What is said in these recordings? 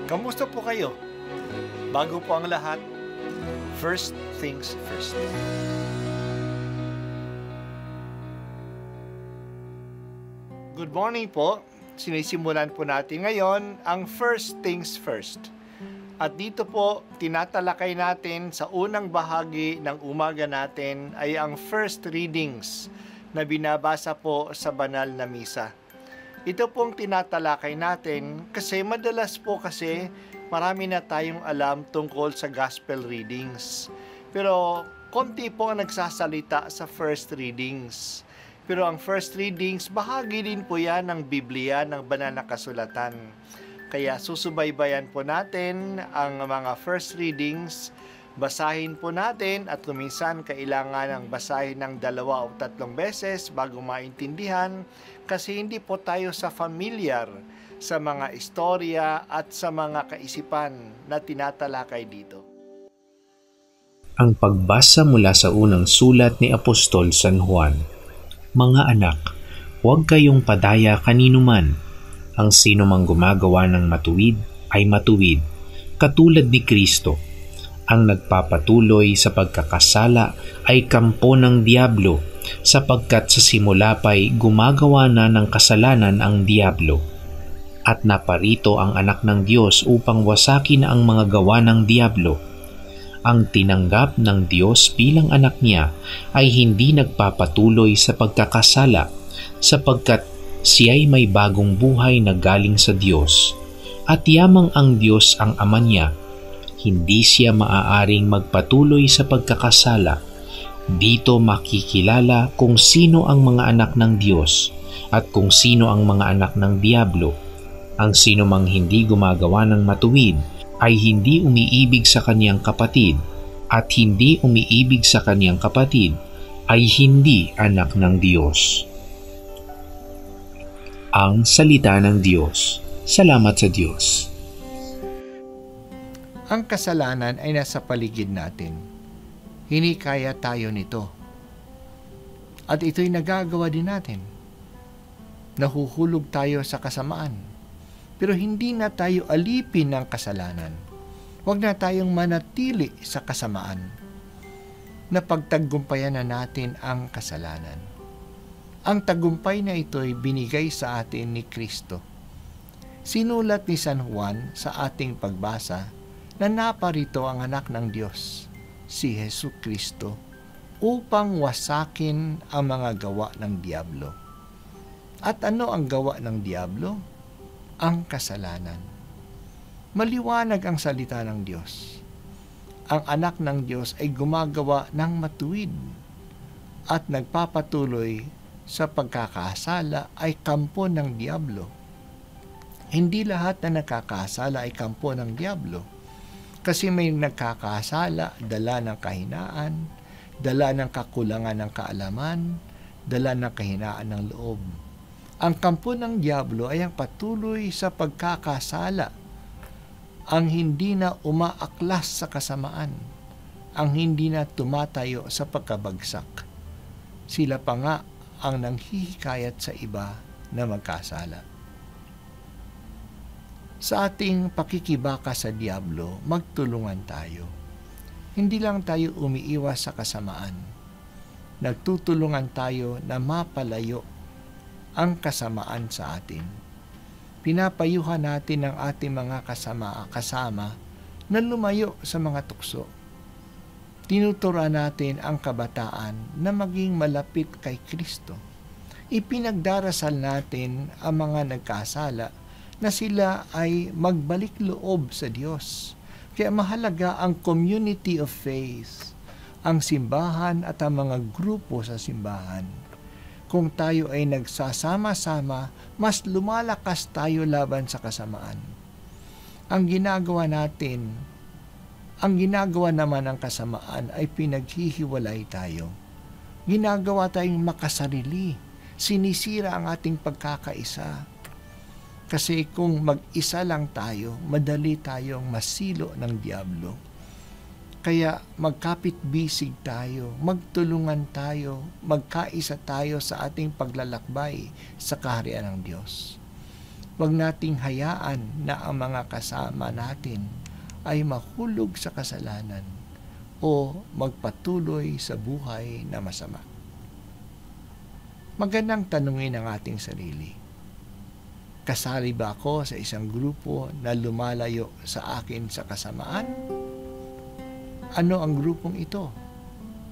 Kamusta po kayo? Bago po ang lahat, first things first. Good morning po. Sinisimulan po natin ngayon ang first things first. At dito po, tinatalakay natin sa unang bahagi ng umaga natin ay ang first readings na binabasa po sa banal na misa. Ito pong tinatalakay natin kasi madalas po kasi marami na tayong alam tungkol sa gospel readings. Pero konti po ang nagsasalita sa first readings. Pero ang first readings, bahagi din po yan ng Biblia, ng banal na kasulatan. Kaya susubaybayan po natin ang mga first readings, basahin po natin at kuminsan kailangan ng basahin ng 2 o 3 beses bago maintindihan kasi hindi po tayo familiar sa mga istorya at sa mga kaisipan na tinatalakay dito. Ang pagbasa mula sa unang sulat ni Apostol San Juan. Mga anak, huwag kayong padaya kanino man. Ang sino mang gumagawa ng matuwid ay matuwid, katulad ni Kristo. Ang nagpapatuloy sa pagkakasala ay kampo ng Diablo, sapagkat sa simula pa'y gumagawa na ng kasalanan ang Diablo. At naparito ang anak ng Diyos upang wasakin ang mga gawa ng Diablo. Ang tinanggap ng Diyos bilang anak niya ay hindi nagpapatuloy sa pagkakasala, sapagkat siya'y may bagong buhay na galing sa Diyos, at yamang ang Diyos ang ama niya, hindi siya maaaring magpatuloy sa pagkakasala. Dito makikilala kung sino ang mga anak ng Diyos at kung sino ang mga anak ng Diablo. Ang sino mang hindi gumagawa ng matuwid ay hindi umiibig sa kaniyang kapatid, at hindi umiibig sa kaniyang kapatid ay hindi anak ng Diyos. Ang salita ng Diyos. Salamat sa Diyos. Ang kasalanan ay nasa paligid natin. Hinikaya tayo nito. At ito'y nagagawa din natin. Nahuhulog tayo sa kasamaan. Pero hindi na tayo alipin ng kasalanan. Huwag na tayong manatili sa kasamaan. Napagtagumpayan na natin ang kasalanan. Ang tagumpay na ito'y binigay sa atin ni Kristo. Sinulat ni San Juan sa ating pagbasa na naparito ang anak ng Diyos, si Hesus Kristo, upang wasakin ang mga gawa ng Diablo. At ano ang gawa ng Diablo? Ang kasalanan. Maliwanag ang salita ng Diyos. Ang anak ng Diyos ay gumagawa ng matuwid at nagpapatuloy sa pagkakasala ay kampo ng Diablo. Hindi lahat na nakakasala ay kampo ng Diablo. Kasi may nagkakasala, dala ng kahinaan, dala ng kakulangan ng kaalaman, dala ng kahinaan ng loob. Ang kampo ng Diablo ay ang patuloy sa pagkakasala, ang hindi na umaaklas sa kasamaan, ang hindi na tumatayo sa pagkabagsak. Sila pa nga ang nanghihikayat sa iba na magkasala. Sa ating pakikibaka sa Diablo, magtulungan tayo. Hindi lang tayo umiiwas sa kasamaan. Nagtutulungan tayo na mapalayo ang kasamaan sa atin. Pinapayuhan natin ang ating mga kasama na lumayo sa mga tukso. Tinuturuan natin ang kabataan na maging malapit kay Kristo. Ipinagdarasal natin ang mga nagkasala na sila ay magbalik loob sa Diyos. Kaya mahalaga ang community of faith, ang simbahan at ang mga grupo sa simbahan. Kung tayo ay nagsasama-sama, mas lumalakas tayo laban sa kasamaan. Ang ginagawa naman ng kasamaan ay pinaghihiwalay tayo. Ginagawa tayong makasarili. Sinisira ang ating pagkakaisa. Kasi kung mag-isa lang tayo, madali tayong masilo ng Diablo. Kaya magkapit-bisig tayo, magtulungan tayo, magkaisa tayo sa ating paglalakbay sa kaharian ng Diyos. Huwag nating hayaan na ang mga kasama natin ay mahulog sa kasalanan o magpatuloy sa buhay na masama. Magandang tanungin ang ating sarili. Kasali ba ako sa isang grupo na lumalayo sa akin sa kasamaan? Ano ang grupong ito?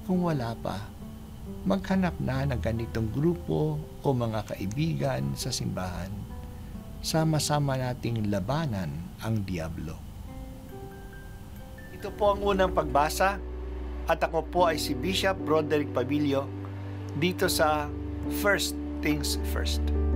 Kung wala pa, maghanap na ng ganitong grupo o mga kaibigan sa simbahan. Sama-sama nating labanan ang diablo. Ito po ang unang pagbasa at ako po ay si Bishop Broderick Pabilio dito sa First Things First.